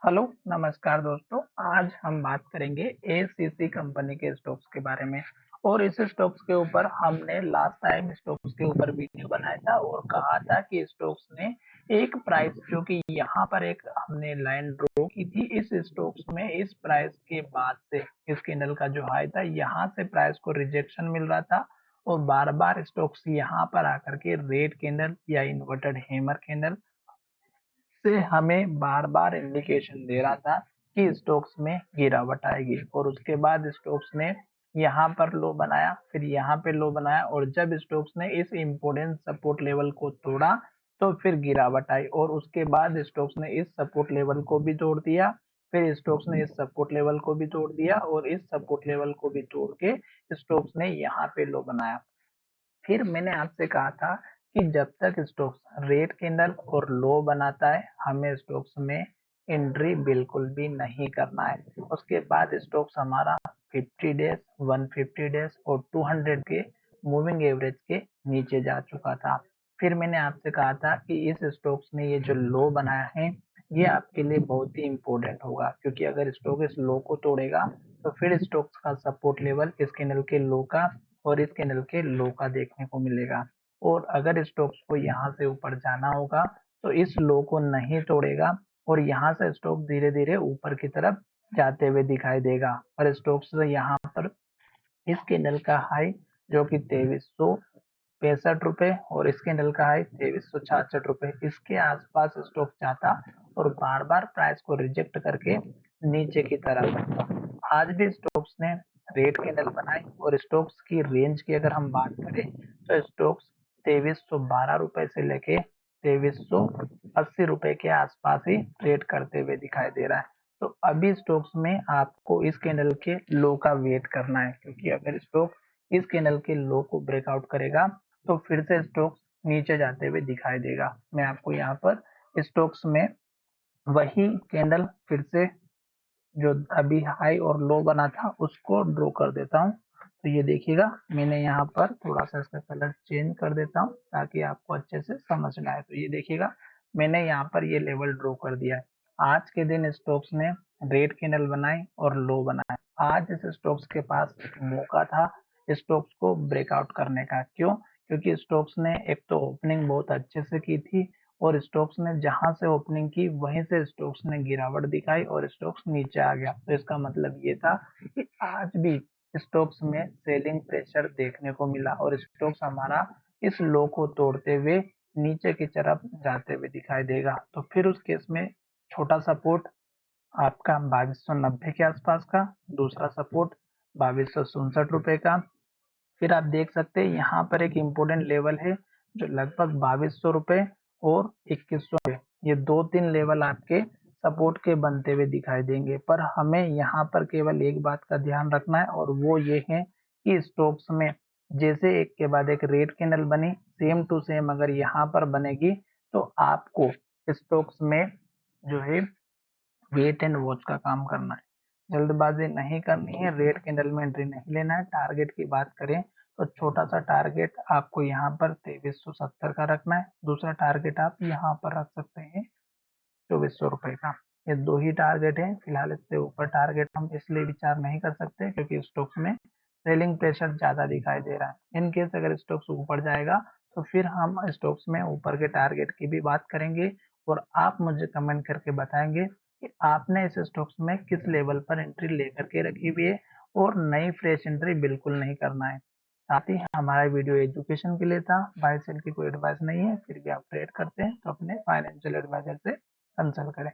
Hello, नमस्कार दोस्तों। आज हम बात करेंगे एसीसी कंपनी के स्टॉक्स के बारे में। और इस स्टॉक्स के ऊपर हमने लास्ट टाइम स्टॉक्स के ऊपर वीडियो बनाया था और कहा था कि स्टॉक्स ने एक प्राइस जो कि यहाँ पर एक हमने लाइन ड्रॉ की थी इस स्टॉक्स में, इस प्राइस के बाद से इस कैंडल का जो हाई था यहाँ से प्राइस को रिजेक्शन मिल रहा था और बार बार स्टॉक्स यहाँ पर आकर के रेड कैंडल या इन्वर्टेड हैमर कैंडल से हमें बार-बार इंडिकेशन दे रहा था कि स्टॉक्स में गिरावट आएगी। और उसके बाद स्टॉक्स ने यहाँ पर लो बनाया, फिर यहाँ पे लो बनाया और जब स्टॉक्स ने इस इम्पोर्टेंट सपोर्ट लेवल को तोड़ा तो फिर गिरावट आई और उसके बाद स्टॉक्स ने इस सपोर्ट लेवल को भी तोड़ दिया। फिर स्टॉक्स ने इस सपोर्ट लेवल को भी तोड़ दिया और इस सपोर्ट लेवल को भी तोड़ के स्टॉक्स ने यहाँ पे लो बनाया। फिर मैंने आपसे कहा था कि जब तक स्टॉक्स रेड कैंडल और लो बनाता है हमें स्टॉक्स में एंट्री बिल्कुल भी नहीं करना है। उसके बाद स्टॉक्स हमारा 50 डेज, 150 डेज और 200 के मूविंग एवरेज के नीचे जा चुका था। फिर मैंने आपसे कहा था कि इस स्टॉक्स ने ये जो लो बनाया है ये आपके लिए बहुत ही इम्पोर्टेंट होगा, क्योंकि अगर स्टॉक इस लो को तोड़ेगा तो फिर स्टॉक्स का सपोर्ट लेवल इस कैंडल के लो का और इस कैंडल के लो का देखने को मिलेगा। और अगर स्टॉक्स को यहाँ से ऊपर जाना होगा तो इस लो को नहीं तोड़ेगा और यहाँ से स्टॉक धीरे धीरे ऊपर की तरफ जाते हुए दिखाई देगा। और स्टॉक्स यहाँ पर इस कैंडल का हाई जो कि 2365 रुपए और इस कैंडल का हाई 2366 रुपए, इसके आसपास स्टॉक जाता और बार बार प्राइस को रिजेक्ट करके नीचे की तरफ। आज भी स्टॉक्स ने रेड कैंडल बनाई और स्टॉक्स की रेंज की अगर हम बात करें तो स्टॉक्स 2312 रुपए से लेके 2380 रुपए के आसपास ही ट्रेड करते हुए दिखाई दे रहा है। तो अभी स्टॉक्स में आपको इस कैंडल के लो का वेट करना है, क्योंकि अगर स्टॉक इस कैंडल के लो को ब्रेकआउट करेगा तो फिर से स्टॉक्स नीचे जाते हुए दिखाई देगा। मैं आपको यहाँ पर स्टॉक्स में वही कैंडल फिर से जो अभी हाई और लो बना था उसको ड्रॉ कर देता हूँ। तो ये देखिएगा, मैंने यहाँ पर थोड़ा सा इसका कलर चेंज कर देता हूँ ताकि आपको अच्छे से समझ में आए। तो ये देखिएगा, मैंने यहाँ पर ये लेवल ड्रॉ कर दिया है। आज के दिन स्टॉक्स ने रेड कैंडल बनाई और लो बनाया। आज इस स्टॉक्स के पास मौका था स्टॉक्स को ब्रेकआउट करने का। क्यों? क्योंकि स्टॉक्स ने एक तो ओपनिंग बहुत अच्छे से की थी और स्टॉक्स ने जहां से ओपनिंग की वहीं से स्टॉक्स ने गिरावट दिखाई और स्टॉक्स नीचे आ गया। तो इसका मतलब ये था कि आज भी स्टॉक्स में सेलिंग प्रेशर देखने को मिला और स्टॉक्स हमारा इस लो को तोड़ते हुए नीचे की तरफ जाते हुए दिखाई देगा। तो फिर उस केस में छोटा सपोर्ट आपका 2290 के आसपास का, दूसरा सपोर्ट 2267 रुपए का। फिर आप देख सकते हैं यहाँ पर एक इम्पोर्टेंट लेवल है जो लगभग 2200 रुपए और 2100 ये दो तीन लेवल आपके सपोर्ट के बनते हुए दिखाई देंगे। पर हमें यहाँ पर केवल एक बात का ध्यान रखना है और वो ये है कि स्टॉक्स में जैसे एक के बाद एक रेड कैंडल बनी सेम टू सेम अगर यहाँ पर बनेगी तो आपको स्टॉक्स में जो है वेट एंड वॉच का काम करना है। जल्दबाजी नहीं करनी है, रेड कैंडल में एंट्री नहीं लेना है। टारगेट की बात करें तो छोटा सा टारगेट आपको यहाँ पर 2370 का रखना है। दूसरा टारगेट आप यहाँ पर रख सकते हैं 2400 रुपए का। ये दो ही टारगेट है फिलहाल। इससे ऊपर टारगेट हम इसलिए विचार नहीं कर सकते क्योंकि स्टॉक्स में सेलिंग प्रेशर ज्यादा दिखाई दे रहा है। इन केस अगर स्टॉक्स ऊपर जाएगा तो फिर हम स्टॉक्स में ऊपर के टारगेट की भी बात करेंगे और आप मुझे कमेंट करके बताएंगे कि आपने इस स्टॉक्स में किस लेवल पर एंट्री लेकर के रखी हुई है और नई फ्रेश एंट्री बिल्कुल नहीं करना है। साथ ही हमारा वीडियो एजुकेशन के लिए था, बाय सेल की कोई एडवाइस नहीं है। फिर भी आप ट्रेड करते हैं तो अपने फाइनेंशियल एडवाइजर से कंसल्ट करें।